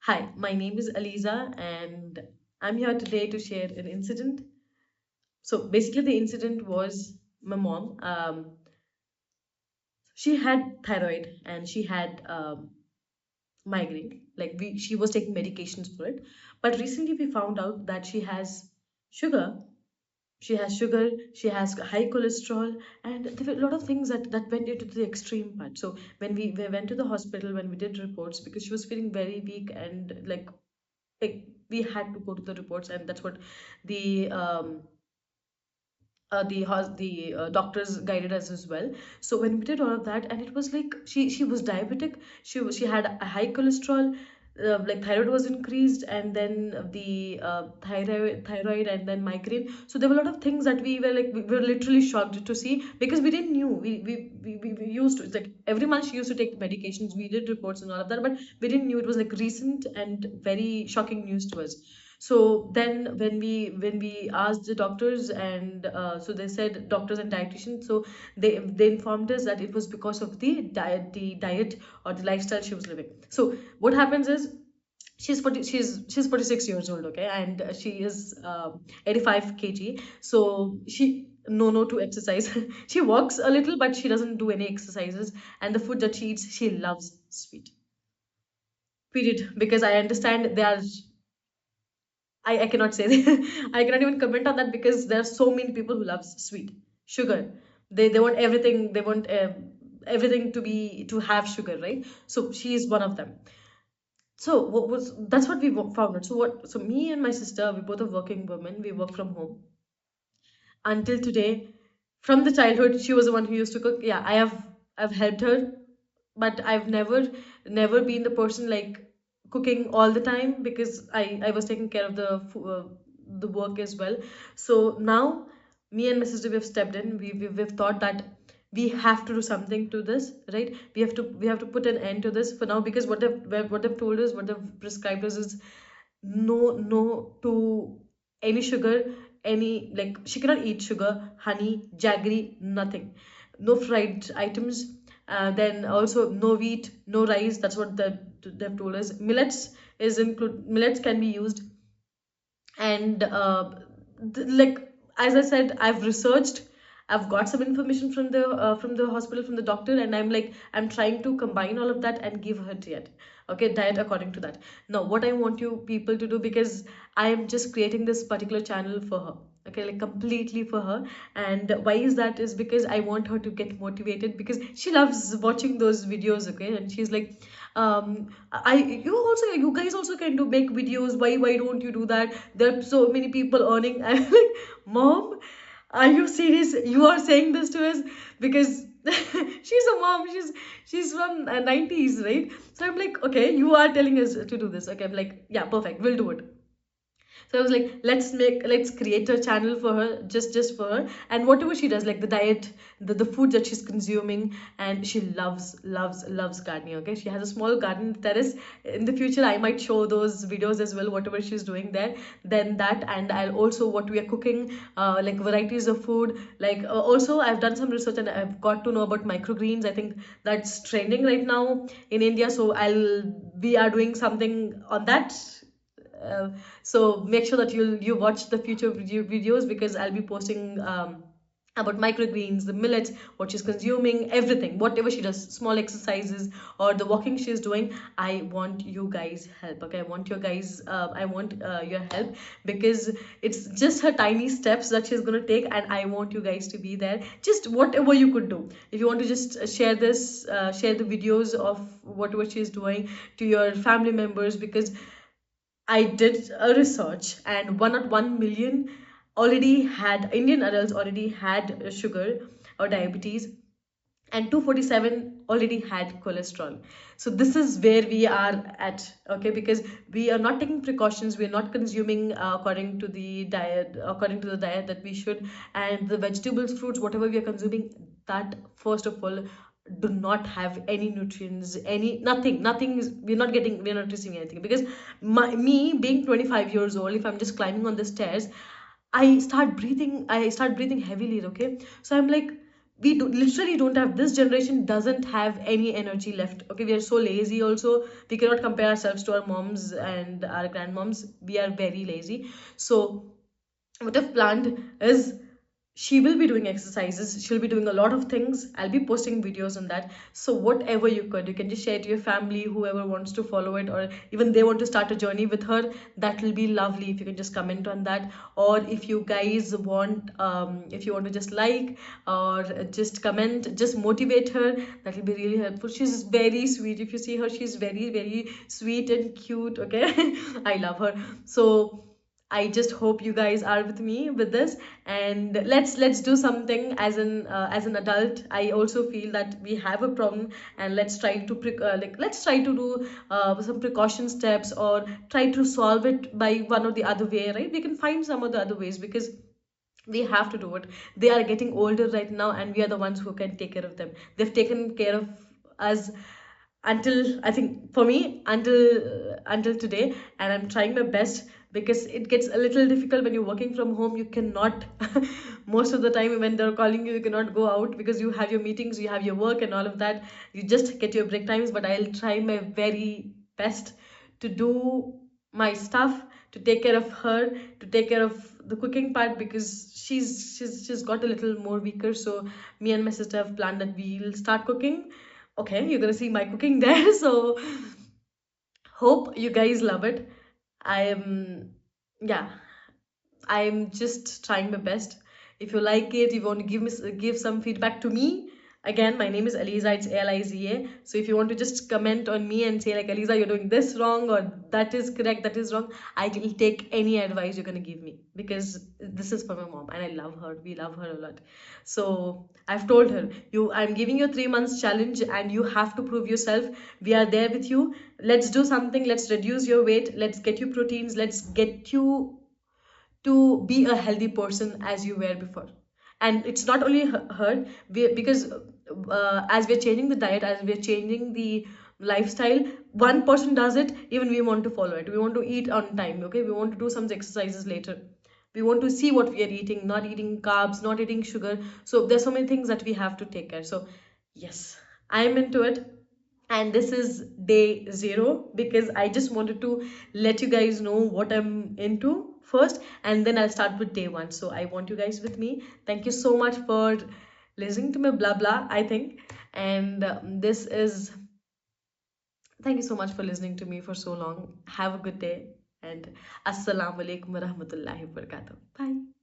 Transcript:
Hi, my name is Aliza, and I'm here today to share an incident. So basically, the incident was my mom. She had thyroid and she had migraine. Like she was taking medications for it. But recently, we found out that sugar. She has sugar. She has high cholesterol, and there were a lot of things that went into the extreme part. So when we went to the hospital, when we did reports, because she was feeling very weak and like we had to go to the reports, and that's what the doctors guided us as well. So when we did all of that, and it was like she was diabetic. She had a high cholesterol, like thyroid was increased, and then the thyroid and then migraine. So there were a lot of things that we were literally shocked to see, because we didn't knew. We used to, it's like every month she used to take medications. We did reports and all of that, but we didn't knew it was like recent and very shocking news to us. So then when we asked the doctors, and so they said, doctors and dietitians, so they informed us that it was because of the diet or the lifestyle she was living. So what happens is, she's 46 years old, okay, and she is 85 kg. So she no to exercise. She walks a little, but she doesn't do any exercises. And the food that she eats, she loves sweet. Period. Because I understand there are, I cannot say I cannot even comment on that, because there are so many people who love sweet sugar. They want everything. They want everything to have sugar, right? So she is one of them. So what was that's what we found out. So me and my sister, we both are working women. We work from home until today. From the childhood, she was the one who used to cook. Yeah, I've helped her, but I've never been the person like cooking all the time, because I was taking care of the work as well. So now me and my sister, we've stepped in. We've thought that we have to do something to this, right? We have to put an end to this for now, because what they've told us, what they've prescribed us is no to any sugar, any, like, she cannot eat sugar, honey, jaggery, nothing, no fried items. Then also no wheat, no rice. That's what they've told us. Millets can be used. And like, as I said, I've researched, I've got some information from the hospital, from the doctor, and I'm trying to combine all of that and give her diet. Okay, diet according to that. Now what I want you people to do, because I am just creating this particular channel for her, okay, like completely for her. And why is that? Is because I want her to get motivated, because she loves watching those videos, okay, and she's like, I you guys also can do make videos. Why don't you do that? There are so many people earning. I'm like, mom, are you serious? You are saying this to us? Because she's a mom. She's from 90s, right? So I'm like, okay, you are telling us to do this. Okay, I'm like, yeah, perfect. We'll do it. So I was like, let's create a channel for her, just for her, and whatever she does, like the diet, the food that she's consuming. And she loves gardening. Okay, she has a small garden terrace. In the future, I might show those videos as well, whatever she's doing there. Then that, and I'll also what we are cooking, like varieties of food. Like, also I've done some research and I've got to know about microgreens. I think that's trending right now in India. So we are doing something on that. uh, so make sure that you watch the future videos, because I'll be posting about microgreens, the millets, what she's consuming, everything, whatever she does, small exercises or the walking she's doing. I want you guys help. Okay, I want your help, because it's just her tiny steps that she's going to take, and I want you guys to be there. Just whatever you could do. If you want to just share the videos of whatever she's doing to your family members, because I did a research, and 1.1 million already had Indian adults already had sugar or diabetes, and 247 already had cholesterol. So this is where we are at, okay, because we are not taking precautions, we are not consuming according to the diet that we should. And the vegetables, fruits, whatever we are consuming, that first of all do not have any nutrients, any nothing is, we're not receiving anything. Because me being 25 years old, if I'm just climbing on the stairs, I start breathing heavily, okay. So I'm like, we do, literally don't have, this generation doesn't have any energy left. Okay, we are so lazy also. We cannot compare ourselves to our moms and our grandmoms. We are very lazy. So what I've planned is, she will be doing exercises, she'll be doing a lot of things, I'll be posting videos on that. So whatever you could, you can just share to your family, whoever wants to follow it, or even they want to start a journey with her. That will be lovely if you can just comment on that. Or if you guys want, if you want to just like or just comment, just motivate her, that will be really helpful. She's very sweet. If you see her, she's very, very sweet and cute. Okay. I love her. So I just hope you guys are with me with this, and let's do something as an adult. I also feel that we have a problem, and let's try to let's try to do some precaution steps, or try to solve it by one or the other way. Right? We can find some of the other ways, because we have to do it. They are getting older right now, and we are the ones who can take care of them. They've taken care of us until, I think, for me, until today, and I'm trying my best, because it gets a little difficult when you're working from home. You cannot most of the time when they're calling you, you cannot go out, because you have your meetings, you have your work and all of that. You just get your break times, but I'll try my very best to do my stuff, to take care of her, to take care of the cooking part, because she's got a little more weaker. So me and my sister have planned that we'll start cooking. Okay, you're gonna see my cooking there. So hope you guys love it. I am, yeah, I'm just trying my best. If you like it, if you want to give some feedback to me, again, my name is Aliza. It's Aliza. So if you want to just comment on me and say like, Aliza, you're doing this wrong, or that is correct, that is wrong, I will take any advice you're gonna give me, because this is for my mom and I love her. We love her a lot. So I've told her, I'm giving you a 3 months challenge and you have to prove yourself. We are there with you. Let's do something. Let's reduce your weight. Let's get you proteins. Let's get you to be a healthy person as you were before. And it's not only her, because as we're changing the diet, as we're changing the lifestyle, one person does it, even we want to follow it. We want to eat on time. Okay, we want to do some exercises later. We want to see what we are eating, not eating carbs, not eating sugar. So there's so many things that we have to take care. So yes, I'm into it, and this is day zero, because I just wanted to let you guys know what I'm into first, and then I'll start with day one. So I want you guys with me. Thank you so much for listening to my blah blah, I think. And this is, thank you so much for listening to me for so long. Have a good day, and assalamu alaikum warahmatullahi wabarakatuh. Bye.